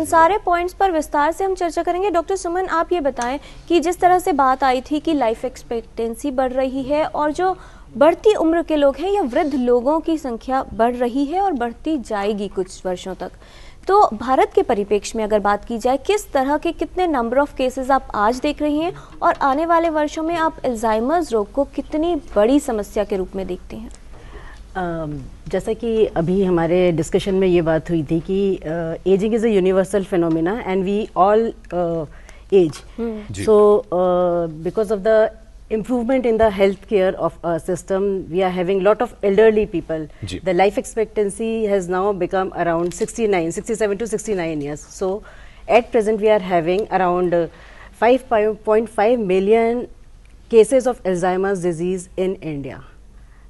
इन सारे पॉइंट्स पर विस्तार से हम चर्चा करेंगे। डॉक्टर सुमन, आप ये बताएं कि जिस तरह से बात आई थी कि लाइफ एक्सपेक्टेंसी बढ़ रही है और जो बढ़ती उम्र के लोग हैं या वृद्ध लोगों की संख्या बढ़ रही है और बढ़ती जाएगी कुछ वर्षों तक, तो भारत के परिप्रेक्ष्य में अगर बात की जाए, किस तरह के कितने नंबर ऑफ केसेस आप आज देख रही हैं और आने वाले वर्षों में आप अल्जाइमर्स रोग को कितनी बड़ी समस्या के रूप में देखते हैं? जैसा कि अभी हमारे डिस्कशन में ये बात हुई थी कि ageing is a universal phenomena and we all age, so because of the improvement in the healthcare of our system, we are having lot of elderly people. The life expectancy has now become around 67 to 69 years. So at present we are having around 5.5 million cases of Alzheimer's disease in India.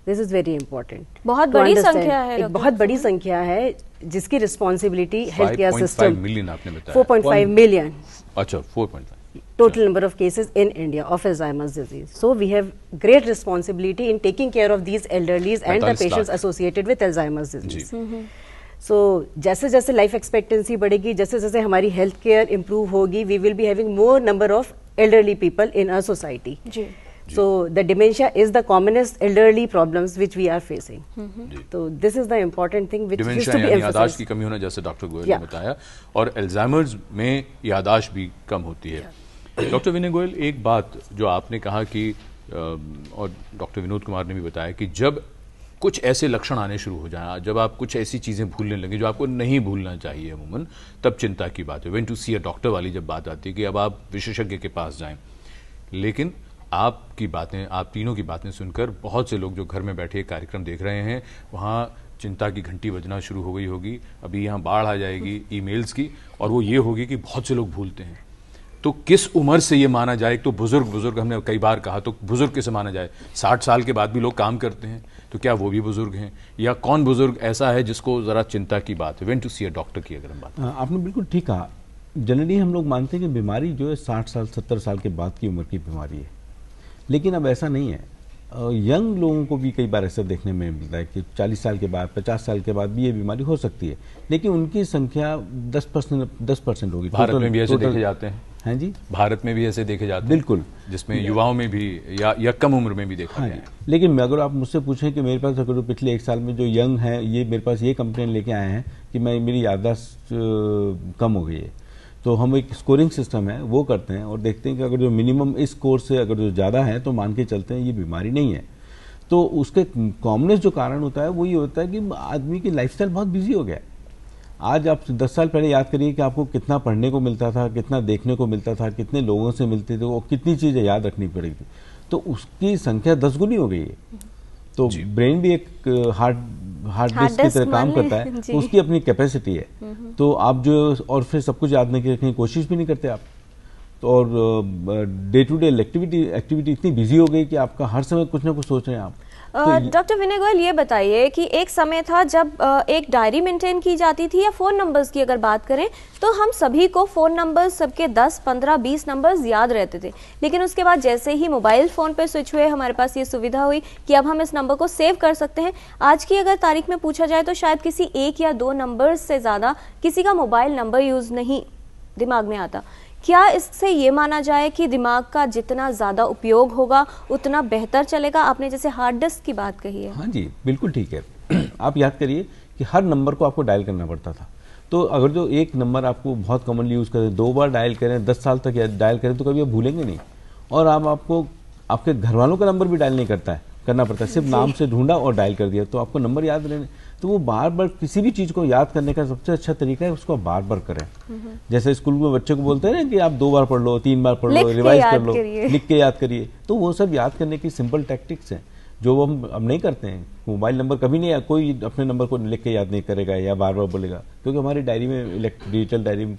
This is very important. बहुत बड़ी संख्या है, एक बहुत बड़ी संख्या है जिसकी responsibility health care system. 5.5 million आपने बताया। 4.5 million. अच्छा, 4.5 total number of cases in India of Alzheimer's disease. So we have great responsibility in taking care of these elderlies and the patients associated with Alzheimer's disease. So जैसे जैसे life expectancy बढ़ेगी, जैसे जैसे हमारी health care improve होगी, we will be having more number of elderly people in our society. So the dementia is the commonest elderly problems which we are facing. So this is the important thing which is to be emphasized. यादाश्त की कमी होना, जैसे doctor Goyal ने बताया, और Alzheimer's में यादाश्त भी कम होती है। डॉक्टर विनय गोयल, एक बात जो आपने कहा कि और डॉक्टर विनोद कुमार ने भी बताया कि जब कुछ ऐसे लक्षण आने शुरू हो जाए, जब आप कुछ ऐसी चीजें भूलने लगे जो आपको नहीं भूलना चाहिए अमूमन, तब चिंता की बात है। When to see a doctor वाली जब बात आती है कि अब आप विशेषज्ञ के पास जाएं। लेकिन आपकी बातें, आप तीनों की बातें सुनकर बहुत से लोग जो घर में बैठे कार्यक्रम देख रहे हैं, वहाँ चिंता की घंटी बजना शुरू हो गई होगी। अभी यहाँ बाढ़ आ जाएगी ईमेल्स की, और वो ये होगी कि बहुत से लोग भूलते हैं। तो किस उम्र से ये माना जाए? तो बुजुर्ग हमने कई बार कहा, तो बुजुर्ग किसे माना जाए? 60 साल के बाद भी लोग काम करते हैं, तो क्या वो भी बुजुर्ग हैं? या कौन बुजुर्ग ऐसा है जिसको जरा चिंता की बात है? When to see a doctor की अगर हम बात, आपने बिल्कुल ठीक कहा। जनरली हम लोग मानते हैं कि बीमारी जो है 60 साल 70 साल के बाद की उम्र की बीमारी है, लेकिन अब ऐसा नहीं है। यंग लोगों को भी कई बार ऐसा देखने में मिलता है कि 40 साल के बाद, 50 साल के बाद भी ये बीमारी हो सकती है, लेकिन उनकी संख्या 10% होगी। भारत में भी ऐसे देखे जाते हैं। हैं जी, भारत में भी ऐसे देखे जाते हैं, बिल्कुल, जिसमें युवाओं में भी या कम उम्र में भी देखा गया है। लेकिन अगर आप मुझसे पूछें कि मेरे पास अगर पिछले 1 साल में जो यंग हैं, ये मेरे पास ये कंप्लेन लेके आए हैं कि मेरी याददाश्त कम हो गई है, तो हम एक स्कोरिंग सिस्टम है वो करते हैं और देखते हैं कि अगर जो मिनिमम इस स्कोर से अगर जो ज़्यादा है तो मान के चलते हैं ये बीमारी नहीं है। तो उसके कॉमनेस्ट जो कारण होता है वो ये होता है कि आदमी की लाइफस्टाइल बहुत बिजी हो गया है। आज आप 10 साल पहले याद करिए कि आपको कितना पढ़ने को मिलता था, कितना देखने को मिलता था, कितने लोगों से मिलते थे, और कितनी चीज़ें याद रखनी पड़ेगी थी, तो उसकी संख्या 10 गुनी हो गई है। तो ब्रेन भी एक हार्ड डिस्क की तरह काम करता है, तो उसकी अपनी कैपेसिटी है। तो आप जो, और फिर सब कुछ याद नहीं रखने की कोशिश भी नहीं करते आप, तो और डे टू डे एक्टिविटी इतनी बिजी हो गई कि आपका हर समय कुछ ना कुछ सोच रहे हैं आप। डॉक्टर विनय गोयल, ये बताइए कि एक समय था जब एक डायरी मेंटेन की जाती थी, या फोन नंबर्स की अगर बात करें तो हम सभी को फोन नंबर्स सबके 10, 15, 20 नंबर्स याद रहते थे। लेकिन उसके बाद जैसे ही मोबाइल फोन पे स्विच हुए, हमारे पास ये सुविधा हुई कि अब हम इस नंबर को सेव कर सकते हैं। आज की अगर तारीख में पूछा जाए तो शायद किसी 1 या 2 नंबर्स से ज़्यादा किसी का मोबाइल नंबर यूज़ नहीं दिमाग में आता। क्या इससे ये माना जाए कि दिमाग का जितना ज़्यादा उपयोग होगा उतना बेहतर चलेगा? आपने जैसे हार्ड डिस्क की बात कही है। हाँ जी, बिल्कुल ठीक है। आप याद करिए कि हर नंबर को आपको डायल करना पड़ता था, तो अगर जो एक नंबर आपको बहुत कॉमनली यूज़ करें, 2 बार डायल करें, 10 साल तक डायल करें, तो कभी आप भूलेंगे नहीं। और आपको आपके घर वालों का नंबर भी डायल नहीं करना पड़ता है, सिर्फ नाम से ढूंढा और डायल कर दिया, तो आपको नंबर याद रहने। तो वो बार बार किसी भी चीज़ को याद करने का सबसे अच्छा तरीका है उसको बार बार करें। जैसे स्कूल में बच्चे को बोलते हैं ना कि आप 2 बार पढ़ लो, 3 बार पढ़ लो, रिवाइज कर लो, लिख के याद करिए, तो वो सब याद करने की सिंपल टैक्टिक्स हैं जो हम अब नहीं करते हैं। मोबाइल नंबर कभी नहीं, कोई अपने नंबर को लिख के याद नहीं करेगा या बार बार बोलेगा, क्योंकि हमारी डायरी में, डिजिटल डायरी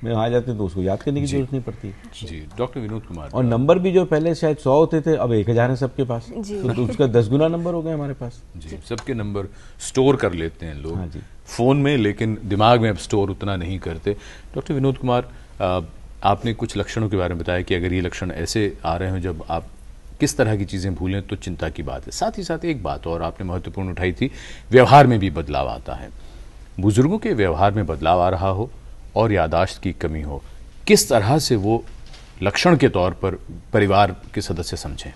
में आ जाते हैं तो उसको याद करने की जरूरत नहीं पड़ती। जी, डॉक्टर विनोद कुमार, और नंबर भी जो पहले शायद 100 होते थे, अब 1000 है सबके पास, तो उसका 10 गुना नंबर हो गया हमारे पास। जी, सबके नंबर स्टोर कर लेते हैं लोग। हाँ जी, फोन में, लेकिन दिमाग में अब स्टोर उतना नहीं करते। डॉक्टर विनोद कुमार, आपने कुछ लक्षणों के बारे में बताया कि अगर ये लक्षण ऐसे आ रहे हो जब आप किस तरह की चीज़ें भूलें तो चिंता की बात है। साथ ही साथ एक बात और आपने महत्वपूर्ण उठाई थी, व्यवहार में भी बदलाव आता है। बुजुर्गों के व्यवहार में बदलाव आ रहा हो और याददाश्त की कमी हो, किस तरह से वो लक्षण के तौर पर परिवार के सदस्य समझें?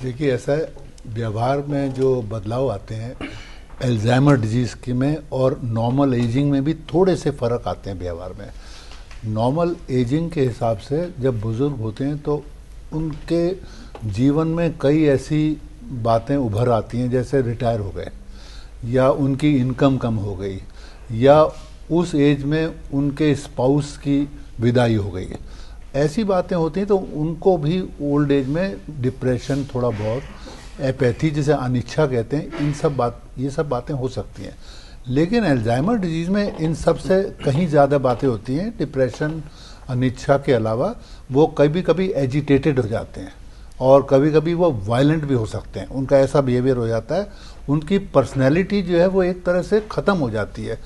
देखिए, ऐसा है, व्यवहार में जो बदलाव आते हैं अल्जाइमर डिजीज़ के में और नॉर्मल एजिंग में भी थोड़े से फ़र्क आते हैं व्यवहार में। नॉर्मल एजिंग के हिसाब से जब बुज़ुर्ग होते हैं तो उनके जीवन में कई ऐसी बातें उभर आती हैं, जैसे रिटायर हो गए या उनकी इनकम कम हो गई या उस एज में उनके स्पाउस की विदाई हो गई। ऐसी बातें होती हैं तो उनको भी ओल्ड एज में डिप्रेशन, थोड़ा बहुत एपैथी जिसे अनिच्छा कहते हैं, ये सब बातें हो सकती हैं। लेकिन अल्जाइमर डिजीज़ में इन सब से कहीं ज़्यादा बातें होती हैं। डिप्रेशन, अनिच्छा के अलावा वो कभी कभी एजिटेटेड हो जाते हैं और कभी कभी वो वायलेंट भी हो सकते हैं। उनका ऐसा बिहेवियर हो जाता है, उनकी पर्सनैलिटी जो है वो एक तरह से ख़त्म हो जाती है।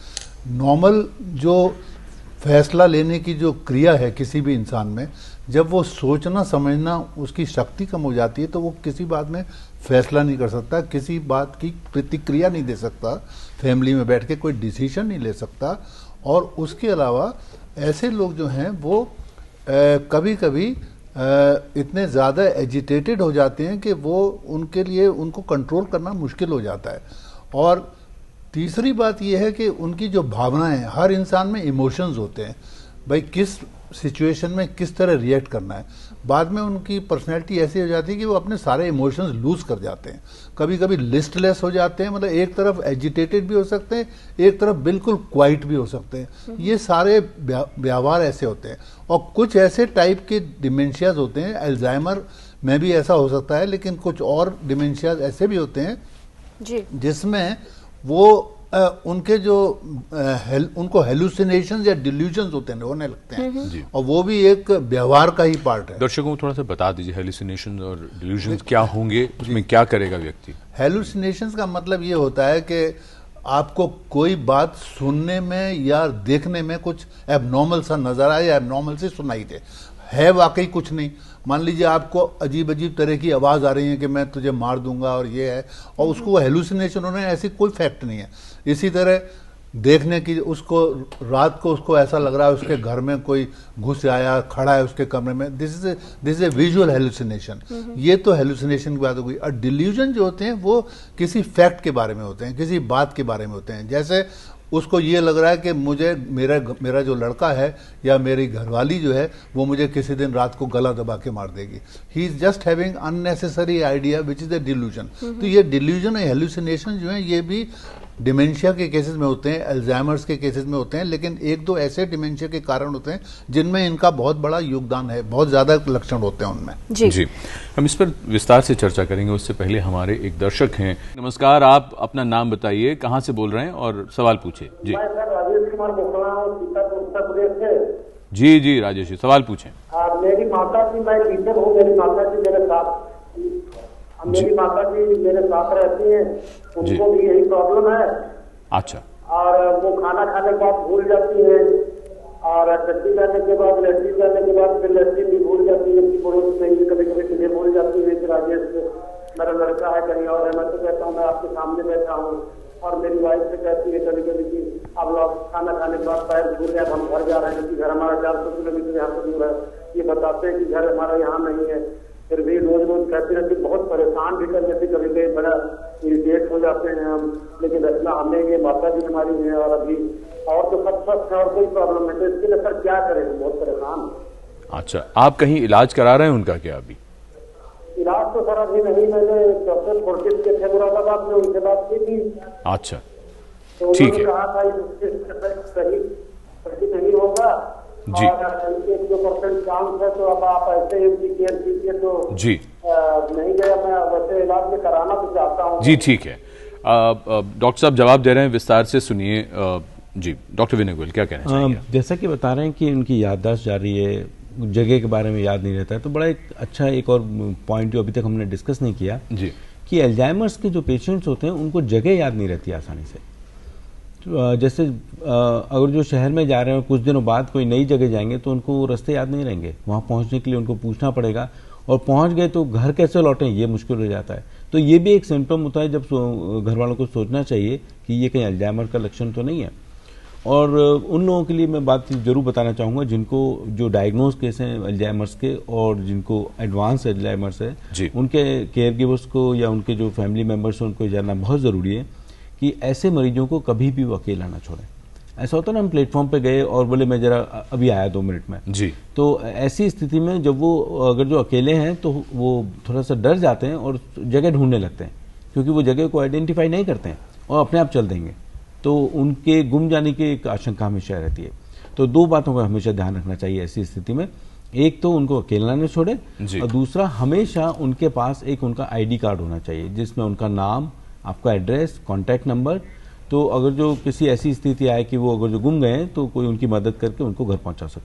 नॉर्मल जो फैसला लेने की जो क्रिया है किसी भी इंसान में, जब वो सोचना समझना उसकी शक्ति कम हो जाती है तो वो किसी बात में फैसला नहीं कर सकता, किसी बात की प्रतिक्रिया नहीं दे सकता, फैमिली में बैठ के कोई डिसीजन नहीं ले सकता। और उसके अलावा ऐसे लोग जो हैं वो कभी कभी इतने ज़्यादा एजिटेटेड हो जाते हैं कि वो उनके लिए उनको कंट्रोल करना मुश्किल हो जाता है। और तीसरी बात यह है कि उनकी जो भावनाएं, हर इंसान में इमोशंस होते हैं, भाई किस सिचुएशन में किस तरह रिएक्ट करना है। बाद में उनकी पर्सनैलिटी ऐसी हो जाती है कि वो अपने सारे इमोशंस लूज कर जाते हैं, कभी कभी लिस्टलेस हो जाते हैं, मतलब एक तरफ एजिटेटेड भी हो सकते हैं, एक तरफ बिल्कुल क्वाइट भी हो सकते हैं। ये सारे व्यवहार ऐसे होते हैं। और कुछ ऐसे टाइप के डिमेंशियाज होते हैं, अल्जाइमर में भी ऐसा हो सकता है, लेकिन कुछ और डिमेंशियाज ऐसे भी होते हैं जिसमें वो उनके जो उनको हेलुसिनेशन या डिल्यूजन्स होते हैं, होने लगते हैं, और वो भी एक व्यवहार का ही पार्ट है। दर्शकों को थोड़ा सा बता दीजिए हेलुसिनेशन और डिल्यूजन्स क्या होंगे, उसमें क्या करेगा व्यक्ति? हेलुसिनेशंस का मतलब ये होता है कि आपको कोई बात सुनने में या देखने में कुछ एबनॉर्मल सा नजर आए या एबनॉर्मल से सुनाई दे, है वाकई कुछ नहीं। मान लीजिए आपको अजीब अजीब तरह की आवाज़ आ रही है कि मैं तुझे मार दूंगा और ये है, और उसको हेलुसिनेशन होने ऐसी कोई फैक्ट नहीं है। इसी तरह देखने की, उसको रात को उसको ऐसा लग रहा है उसके घर में कोई घुस आया, खड़ा है उसके कमरे में, this is a visual hallucination. ये तो हेलुसिनेशन की बात हो गई। और डिल्यूजन जो होते हैं वो किसी फैक्ट के बारे में होते हैं, किसी बात के बारे में होते हैं। जैसे उसको ये लग रहा है कि मुझे मेरा जो लड़का है या मेरी घरवाली जो है वो मुझे किसी दिन रात को गला दबा के मार देगी। He is just having unnecessary idea which is a delusion. तो ये डिल्यूजन और हेलुसिनेशन जो है ये भी डिमेंशिया के केसेस में होते हैं, अल्जाइमर्स के केसेस में होते हैं, लेकिन एक दो ऐसे डिमेंशिया के कारण होते हैं जिनमें इनका बहुत बड़ा योगदान है, बहुत ज्यादा लक्षण होते हैं उनमें। जी, हम इस पर विस्तार से चर्चा करेंगे। उससे पहले हमारे एक दर्शक हैं। नमस्कार, आप अपना नाम बताइए, कहाँ से बोल रहे हैं और सवाल पूछे। जी, मैं सर राजेश कुमार बोल रहा हूँ, सीतापुर उत्तर प्रदेश से। जी राजेश जी, सवाल पूछें। मेरी माता जी, मैं टीचर हूँ, मेरी माता जी मेरे साथ रहती हैं, उनको भी यही प्रॉब्लम है। अच्छा। और वो खाना खाने के बाद भूल जाती है, और टट्टी करने के बाद, लैट्रिन करने के बाद फिर लैट्रिन भी भूल जाती है, पड़ोस में कभी कभी मुझे भूल जाती है कि राजेश मेरा लड़का है कहीं और है। मैं तो कहता हूँ मैं आपके सामने बैठा हूँ, और मेरी वाइफ से कहती है कभी कभी कि अब लोग खाना खाने के बाद पैर भूल गए, हम घर जा रहे हैं, क्योंकि घर हमारा 400 किलोमीटर यहाँ से दूर है। ये बताते हैं कि घर हमारा यहाँ नहीं है, फिर भी रोज रोज कहती रहती, बहुत परेशान भी कर लेती, कभी कभी बड़ा इरिटेट हो जाते हैं हम। लेकिन रचना हमें ये माता जी हमारी है, और अभी और तो सब स्वस्थ है और कोई प्रॉब्लम है, तो इसके लिए सर क्या करें, बहुत परेशान। अच्छा, आप कहीं इलाज करा रहे हैं उनका क्या? अभी इलाज तो सर अभी नहीं, मैंने डॉक्टर फोर्टिस के थे मुरादाबाद में, उनसे बात की थी। अच्छा, तो ठीक है। कहा था सही नहीं होगा जी, और 1-2% चांस है, तो अब आप ऐसे ही केयर कीजिए। तो जी नहीं गया, मैं वैसे इलाज में कराना तो चाहता हूँ। जी ठीक है। डॉक्टर साहब जवाब दे रहे हैं, विस्तार से सुनिए। जी डॉक्टर विनय गोयल क्या कहना चाहिए? जैसा कि बता रहे हैं कि उनकी याददाश्त जा रही है, जगह के बारे में याद नहीं रहता है, तो बड़ा एक अच्छा एक और पॉइंट जो अभी तक हमने डिस्कस नहीं किया जी, कि अल्जाइमर्स के जो पेशेंट्स होते हैं उनको जगह याद नहीं रहती आसानी से। तो जैसे अगर जो शहर में जा रहे हैं कुछ दिनों बाद कोई नई जगह जाएंगे तो उनको रास्ते याद नहीं रहेंगे, वहाँ पहुँचने के लिए उनको पूछना पड़ेगा, और पहुँच गए तो घर कैसे लौटें ये मुश्किल हो जाता है। तो ये भी एक सिम्टम होता है जब घर वालों को सोचना चाहिए कि ये कहीं अल्जाइमर का लक्षण तो नहीं है। और उन लोगों के लिए मैं बात जरूर बताना चाहूँगा जिनको जो डायग्नोज केस हैं अल्जाइमर्स के और जिनको एडवांस अल्जाइमर्स है, उनके केयर गिवर्स को या उनके जो फैमिली मेम्बर्स हैं उनको जानना बहुत ज़रूरी है कि ऐसे मरीजों को कभी भी वो अकेला ना छोड़ें। ऐसा होता है ना, हम प्लेटफॉर्म पे गए और बोले मैं जरा अभी आया 2 मिनट में जी, तो ऐसी स्थिति में जब वो अगर जो अकेले हैं तो वो थोड़ा सा डर जाते हैं और जगह ढूंढने लगते हैं, क्योंकि वो जगह को आइडेंटिफाई नहीं करते हैं और अपने आप चल देंगे, तो उनके गुम जाने की एक आशंका हमेशा रहती है। तो 2 बातों का हमेशा ध्यान रखना चाहिए ऐसी स्थिति में। एक तो उनको अकेला न छोड़े और दूसरा हमेशा उनके पास एक उनका आईडी कार्ड होना चाहिए जिसमें उनका नाम, आपका एड्रेस, कॉन्टैक्ट नंबर। तो अगर जो किसी ऐसी स्थिति आए कि वो अगर जो गुम गए हैं तो कोई उनकी मदद करके उनको घर पहुंचा सकता है।